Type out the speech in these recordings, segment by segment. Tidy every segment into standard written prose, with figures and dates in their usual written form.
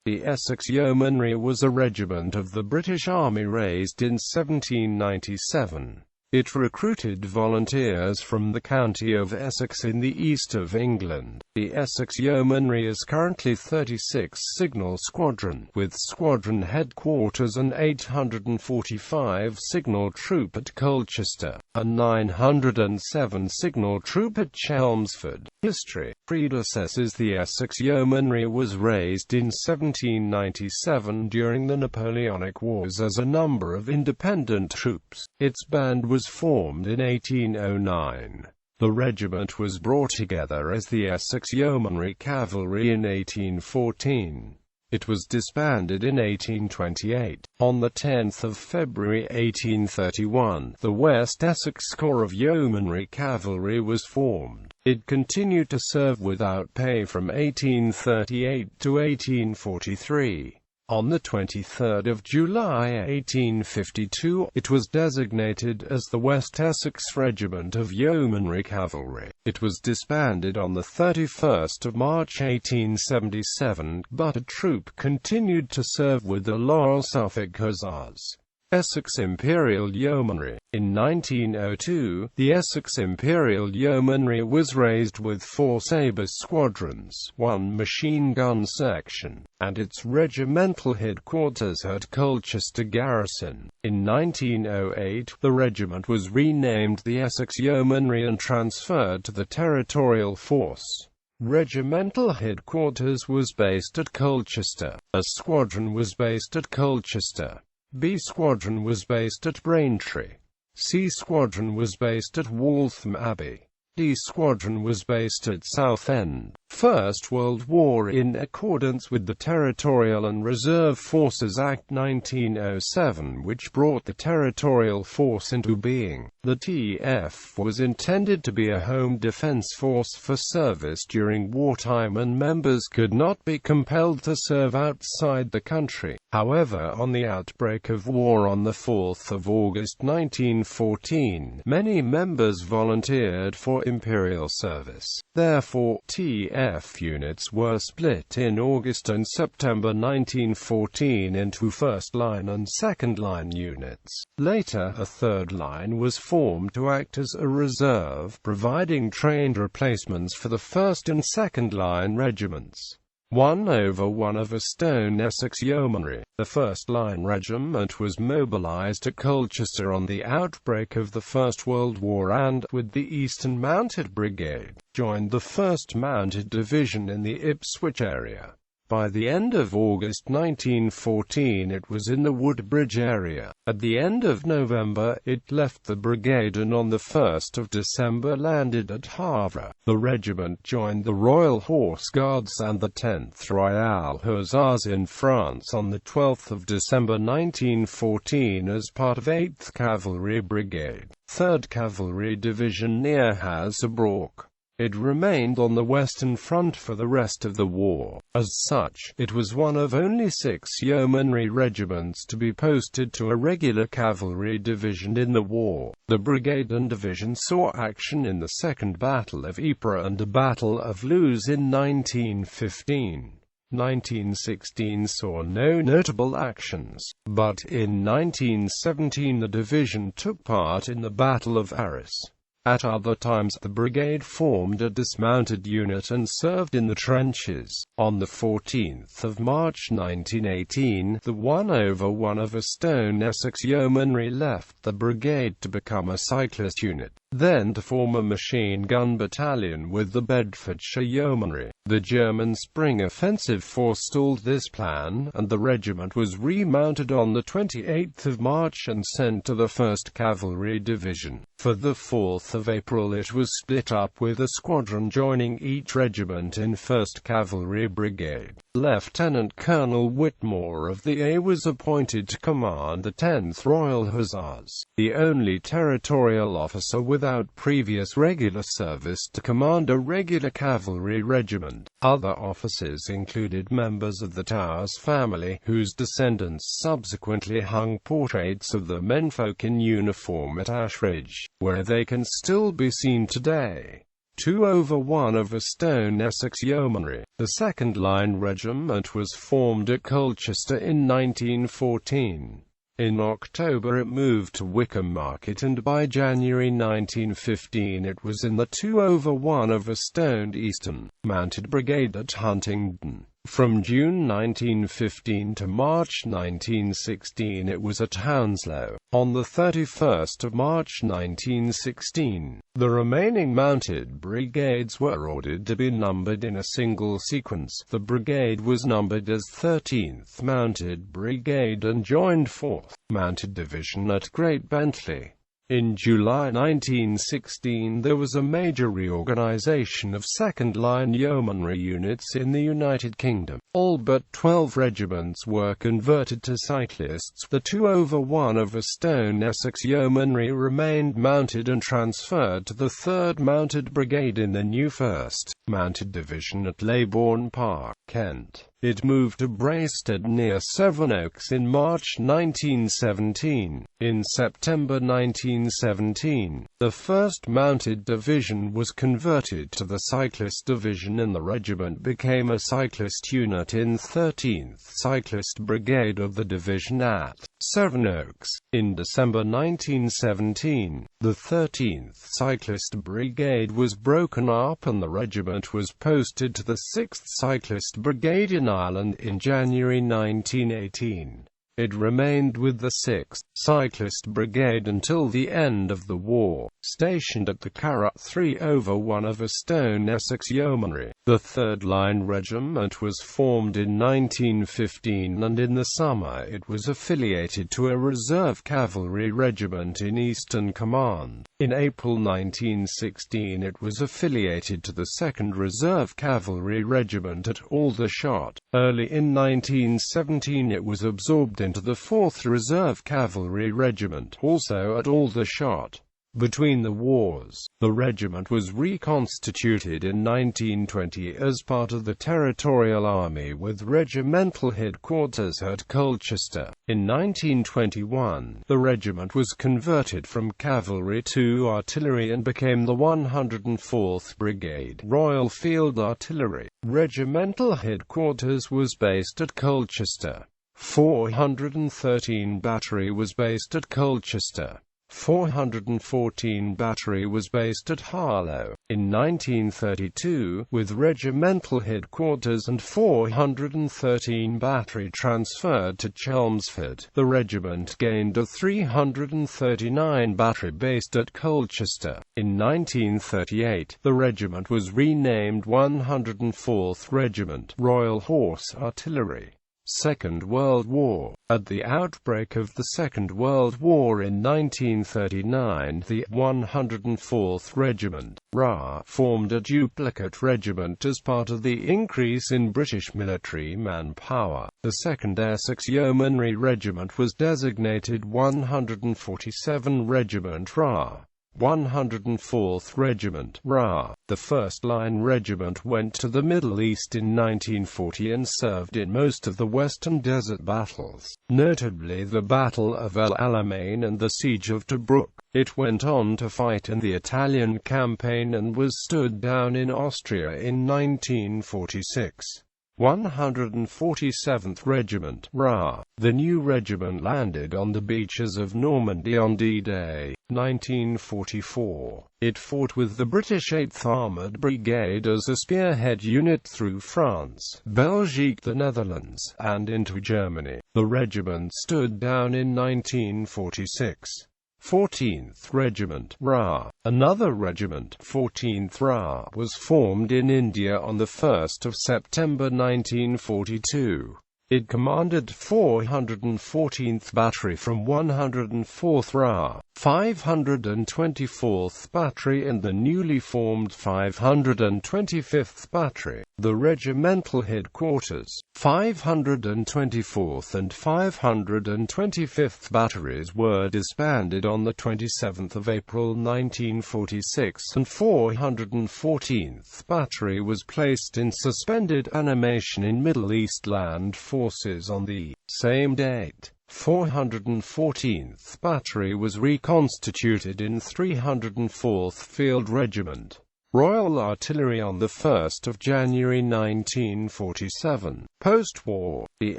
The Essex Yeomanry was a regiment of the British Army raised in 1797. It recruited volunteers from the county of Essex in the east of England. The Essex Yeomanry is currently 36 Signal Squadron, with Squadron Headquarters and 845 Signal Troop at Colchester, and 907 Signal Troop at Chelmsford. History predecessors. The Essex Yeomanry was raised in 1797 during the Napoleonic Wars as a number of independent troops. Its band was formed in 1809. The regiment was brought together as the Essex Yeomanry Cavalry in 1814. It was disbanded in 1828. On the 10th of February 1831, the West Essex Corps of Yeomanry Cavalry was formed. It continued to serve without pay from 1838 to 1843. On the 23rd of July 1852, it was designated as the West Essex Regiment of Yeomanry Cavalry. It was disbanded on the 31st of March 1877, but a troop continued to serve with the Loyal Suffolk Hussars. Essex Imperial Yeomanry. In 1902, the Essex Imperial Yeomanry was raised with 4 sabre squadrons, 1 machine gun section, and its regimental headquarters at Colchester Garrison. In 1908, the regiment was renamed the Essex Yeomanry and transferred to the Territorial Force. Regimental headquarters was based at Colchester. A squadron was based at Colchester. B Squadron was based at Braintree. C Squadron was based at Waltham Abbey. D Squadron was based at Southend. First World War. In accordance with the Territorial and Reserve Forces Act 1907, which brought the Territorial Force into being, the TF was intended to be a home defense force for service during wartime, and members could not be compelled to serve outside the country. However, on the outbreak of war on the 4th of August 1914, many members volunteered for Imperial service. Therefore, TF units were split in August and September 1914 into 1st Line and 2nd Line units. Later, a 3rd Line was formed to act as a reserve, providing trained replacements for the 1st and 2nd Line regiments. 1/1 of a Stone Essex Yeomanry. The 1st Line Regiment was mobilised at Colchester on the outbreak of the First World War and, with the Eastern Mounted Brigade, joined the 1st Mounted Division in the Ipswich area. By the end of August 1914 it was in the Woodbridge area. At the end of November, it left the brigade and on the 1st of December landed at Havre. The regiment joined the Royal Horse Guards and the 10th Royal Hussars in France on the 12th of December 1914 as part of 8th Cavalry Brigade, 3rd Cavalry Division near Hazebrouck. It remained on the Western Front for the rest of the war. As such, it was one of only 6 yeomanry regiments to be posted to a regular cavalry division in the war. The brigade and division saw action in the Second Battle of Ypres and the Battle of Loos in 1915. 1916 saw no notable actions, but in 1917 the division took part in the Battle of Arras. At other times, the brigade formed a dismounted unit and served in the trenches. On the 14th of March 1918, the 1/1 of a Stone Essex Yeomanry left the brigade to become a cyclist unit, then to form a machine gun battalion with the Bedfordshire Yeomanry. The German spring offensive forestalled this plan, and the regiment was remounted on the 28th of March and sent to the 1st Cavalry Division. For the 4th of April it was split up, with a squadron joining each regiment in 1st Cavalry Brigade. Lieutenant Colonel Whitmore of the A was appointed to command the 10th Royal Hussars, the only territorial officer without previous regular service to command a regular cavalry regiment. Other officers included members of the Towers family, whose descendants subsequently hung portraits of the menfolk in uniform at Ashridge, where they can still be seen today. 2/1 of a stone Essex Yeomanry. The second-line regiment was formed at Colchester in 1914. In October it moved to Wickham Market, and by January 1915 it was in the 2/1 of a Stone Eastern Mounted Brigade at Huntingdon. From June 1915 to March 1916 it was at Hounslow. On the 31st of March 1916, the remaining mounted brigades were ordered to be numbered in a single sequence. The brigade was numbered as 13th Mounted Brigade and joined 4th Mounted Division at Great Bentley. In July 1916 there was a major reorganization of second-line yeomanry units in the United Kingdom. All but 12 regiments were converted to cyclists. The 2/1 of a stone Essex Yeomanry remained mounted and transferred to the 3rd Mounted Brigade in the new 1st Mounted Division at Leybourne Park, Kent. It moved to Braisted near Sevenoaks in March 1917. In September 1917, the 1st Mounted Division was converted to the Cyclist Division and the regiment became a cyclist unit in 13th Cyclist Brigade of the division at Sevenoaks. In December 1917, the 13th Cyclist Brigade was broken up and the regiment was posted to the 6th Cyclist Brigade in Ireland in January 1918. It remained with the 6th Cyclist Brigade until the end of the war, stationed at the Carrot 3/1 of a stone Essex Yeomanry. The 3rd Line Regiment was formed in 1915 and in the summer it was affiliated to a reserve cavalry regiment in Eastern Command. In April 1916 it was affiliated to the 2nd Reserve Cavalry Regiment at Aldershot. Early in 1917 it was absorbed into the 4th Reserve Cavalry Regiment, also at Aldershot. Between the wars, the regiment was reconstituted in 1920 as part of the Territorial Army with regimental headquarters at Colchester. In 1921, the regiment was converted from cavalry to artillery and became the 104th Brigade, Royal Field Artillery. Regimental headquarters was based at Colchester. 413 Battery was based at Colchester. 414 Battery was based at Harlow. In 1932, with regimental headquarters and 413 Battery transferred to Chelmsford, the regiment gained a 339 Battery based at Colchester. In 1938, the regiment was renamed 104th Regiment, Royal Horse Artillery. Second World War. At the outbreak of the Second World War in 1939, the 104th Regiment, RA, formed a duplicate regiment as part of the increase in British military manpower. The 2nd Essex Yeomanry Regiment was designated 147 Regiment RA. 104th Regiment, RA. The 1st Line Regiment went to the Middle East in 1940 and served in most of the Western Desert battles, notably the Battle of El Alamein and the Siege of Tobruk. It went on to fight in the Italian campaign and was stood down in Austria in 1946. 147th Regiment, RA. The new regiment landed on the beaches of Normandy on D-Day, 1944. It fought with the British 8th Armoured Brigade as a spearhead unit through France, Belgique, the Netherlands, and into Germany. The regiment stood down in 1946. 14th Regiment, RA. Another regiment, 14th RA, was formed in India on the 1st of September 1942. It commanded 414th Battery from 104th RA, 524th Battery and the newly formed 525th Battery. The regimental headquarters, 524th and 525th Batteries were disbanded on the 27th of April 1946 and 414th Battery was placed in suspended animation in Middle East Land Forces on the same date. 414th Battery was reconstituted in 304th Field Regiment. Royal Artillery on 1 January 1947. Post-war, the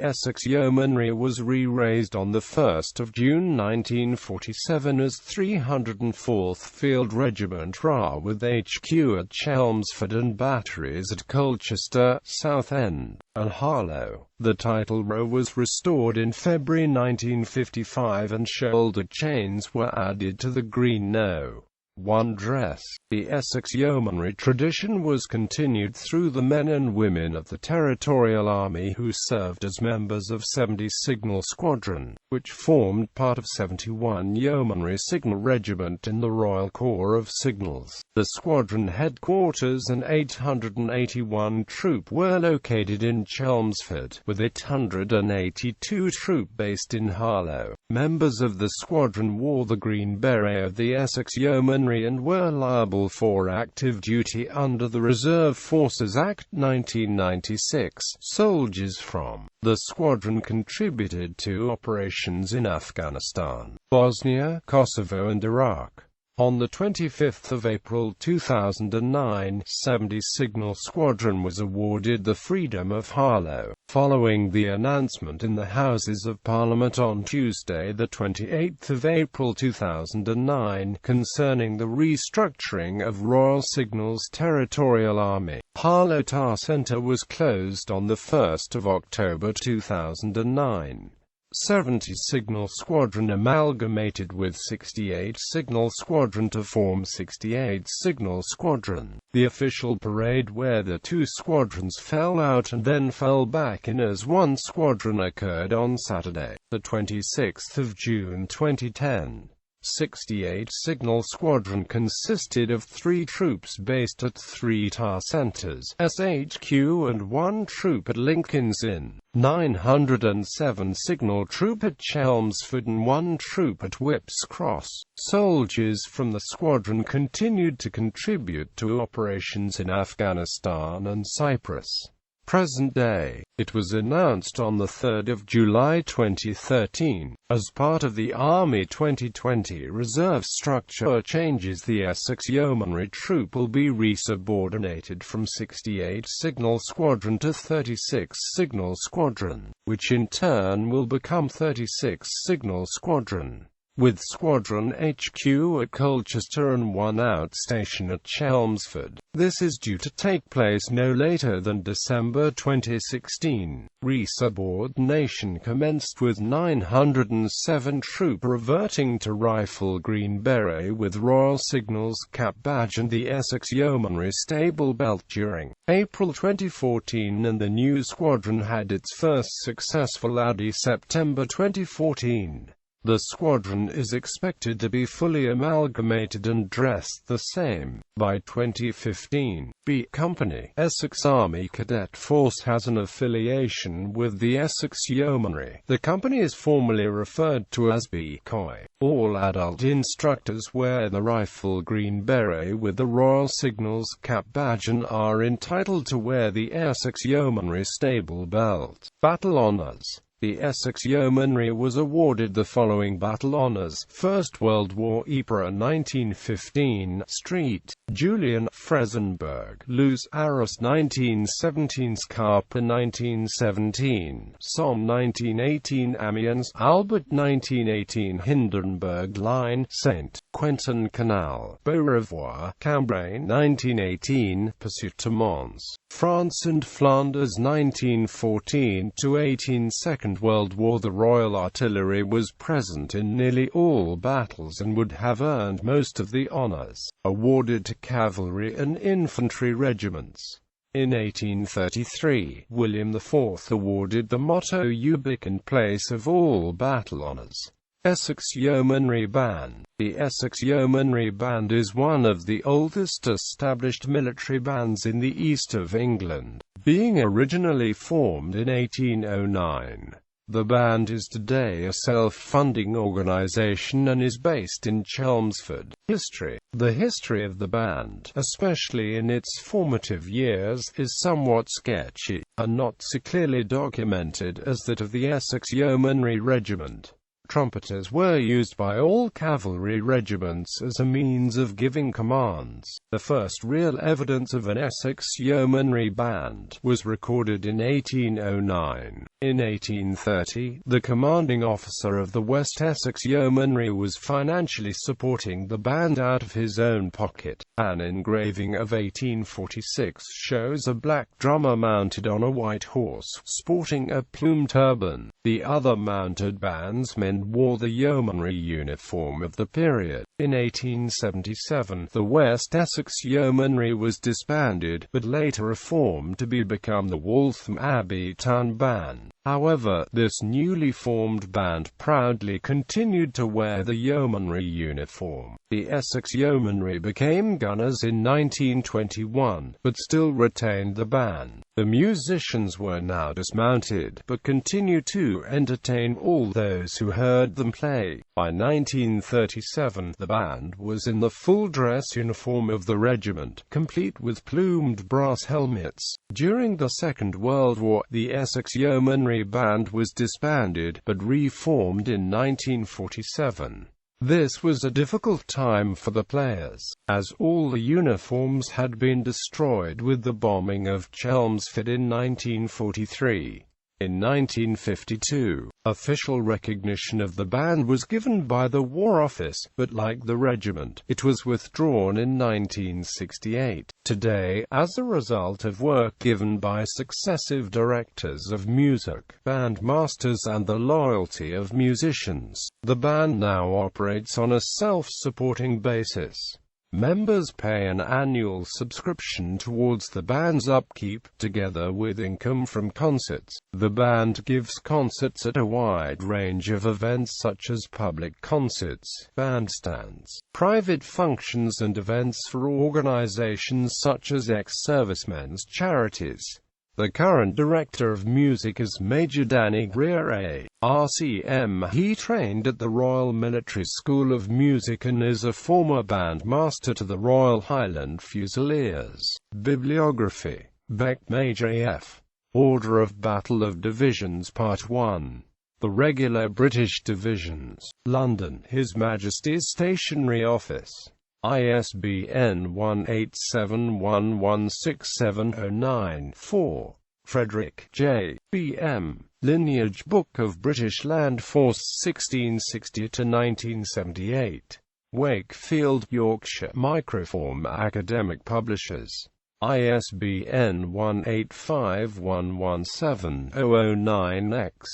Essex Yeomanry was re-raised on 1 June 1947 as 304th Field Regiment RA with HQ at Chelmsford and batteries at Colchester, Southend, and Harlow. The title RA was restored in February 1955 and shoulder chains were added to the green No. 1 dress. The Essex Yeomanry tradition was continued through the men and women of the Territorial Army who served as members of 70 Signal Squadron, which formed part of 71 Yeomanry Signal Regiment in the Royal Corps of Signals. The Squadron Headquarters and 881 Troop were located in Chelmsford, with 882 Troop based in Harlow. Members of the squadron wore the green beret of the Essex Yeomanry and were liable for active duty under the Reserve Forces Act 1996. Soldiers from the squadron contributed to operations in Afghanistan, Bosnia, Kosovo and Iraq. On 25 April 2009, 70 Signal Squadron was awarded the Freedom of Harlow, following the announcement in the Houses of Parliament on Tuesday 28 April 2009, concerning the restructuring of Royal Signal's Territorial Army. Harlow Tar Centre was closed on 1 October 2009. 70 Signal Squadron amalgamated with 68 Signal Squadron to form 68 Signal Squadron. The official parade where the two squadrons fell out and then fell back in as one squadron occurred on Saturday, 26 June 2010. 68 Signal Squadron consisted of 3 troops based at 3 TAR centres, SHQ and 1 troop at Lincoln's Inn, 907 Signal Troop at Chelmsford and 1 troop at Whipps Cross. Soldiers from the squadron continued to contribute to operations in Afghanistan and Cyprus. Present day. It was announced on 3 July 2013, as part of the Army 2020 reserve structure changes, the Essex Yeomanry Troop will be resubordinated from 68 Signal Squadron to 36 Signal Squadron, which in turn will become 36 Signal Squadron, with Squadron HQ at Colchester and 1 outstation at Chelmsford. This is due to take place no later than December 2016. Resubordination commenced with 907 Troop reverting to Rifle Green Beret with Royal Signal's cap badge and the Essex Yeomanry stable belt during April 2014, and the new squadron had its first successful Audi September 2014. The squadron is expected to be fully amalgamated and dressed the same by 2015. B Company. Essex Army Cadet Force has an affiliation with the Essex Yeomanry. The company is formally referred to as B COI. All adult instructors wear the Rifle Green Beret with the Royal Signal's cap badge and are entitled to wear the Essex Yeomanry stable belt. Battle Honours. The Essex Yeomanry was awarded the following battle honours: First World War Ypres 1915, St. Julian, Frezenberg, Luz Aros 1917, Scarpa 1917, Somme 1918, Amiens, Albert 1918, Hindenburg Line, St. Quentin Canal, Beaurevoir, Cambrai 1918, Pursuit to Mons, France and Flanders 1914 to 18. Second World War. The Royal Artillery was present in nearly all battles and would have earned most of the honours awarded to cavalry and infantry regiments. In 1833, William IV awarded the motto Ubique in place of all battle honours. Essexyeomanryband. The Essex Yeomanry Band is one of the oldest established military bands in the east of England, being originally formed in 1809. The band is today a self-funding organisation and is based in Chelmsford. History. The history of the band, especially in its formative years, is somewhat sketchy, and not so clearly documented as that of the Essex Yeomanry Regiment. Trumpeters were used by all cavalry regiments as a means of giving commands. The first real evidence of an Essex Yeomanry band was recorded in 1809. In 1830, the commanding officer of the West Essex Yeomanry was financially supporting the band out of his own pocket. An engraving of 1846 shows a black drummer mounted on a white horse, sporting a plumed turban. The other mounted bandsmen wore the yeomanry uniform of the period. In 1877, the West Essex Yeomanry was disbanded, but later reformed to become the Waltham Abbey Town Band. However, this newly formed band proudly continued to wear the yeomanry uniform. The Essex Yeomanry became gunners in 1921, but still retained the band. The musicians were now dismounted, but continued to entertain all those who heard them play. By 1937, the band was in the full dress uniform of the regiment, complete with plumed brass helmets. During the Second World War, the Essex Yeomanry Band was disbanded, but reformed in 1947. This was a difficult time for the players, as all the uniforms had been destroyed with the bombing of Chelmsford in 1943. In 1952, official recognition of the band was given by the War Office, but like the regiment, it was withdrawn in 1968. Today, as a result of work given by successive directors of music, bandmasters and the loyalty of musicians, the band now operates on a self-supporting basis. Members pay an annual subscription towards the band's upkeep, together with income from concerts. The band gives concerts at a wide range of events such as public concerts, bandstands, private functions and events for organizations such as ex-servicemen's charities. The current director of music is Major Danny Greer, RCM. He trained at the Royal Military School of Music and is a former bandmaster to the Royal Highland Fusiliers. Bibliography. Beck, Major A.F. Order of Battle of Divisions Part 1. The Regular British Divisions. London, His Majesty's Stationery Office. ISBN 1-871167094. Frederick, J. B.M. Lineage Book of British Land Force 1660–1978. Wakefield, Yorkshire. Microform Academic Publishers. ISBN 1-85117-009-X.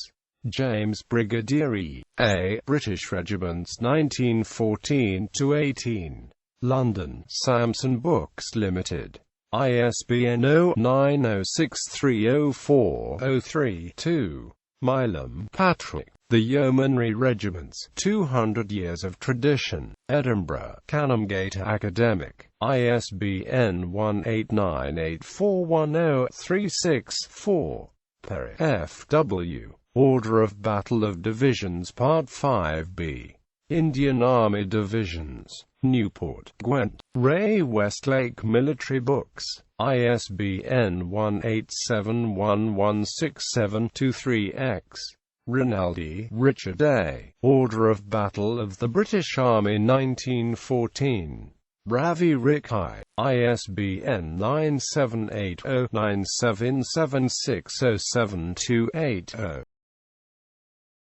James Brigadier E.A. British Regiments 1914–18. London, Samson Books Limited. ISBN 0-906304-03-2. Milam, Patrick. The Yeomanry Regiments, 200 Years of Tradition. Edinburgh, Canongate Academic. ISBN 1898410364. Perry, F.W. Order of Battle of Divisions Part 5b. Indian Army Divisions. Newport, Gwent. Ray Westlake Military Books. ISBN 1-8711672-3-X. Rinaldi, Richard A. Order of Battle of the British Army 1914. Ravi Rikai. ISBN 9780977607280.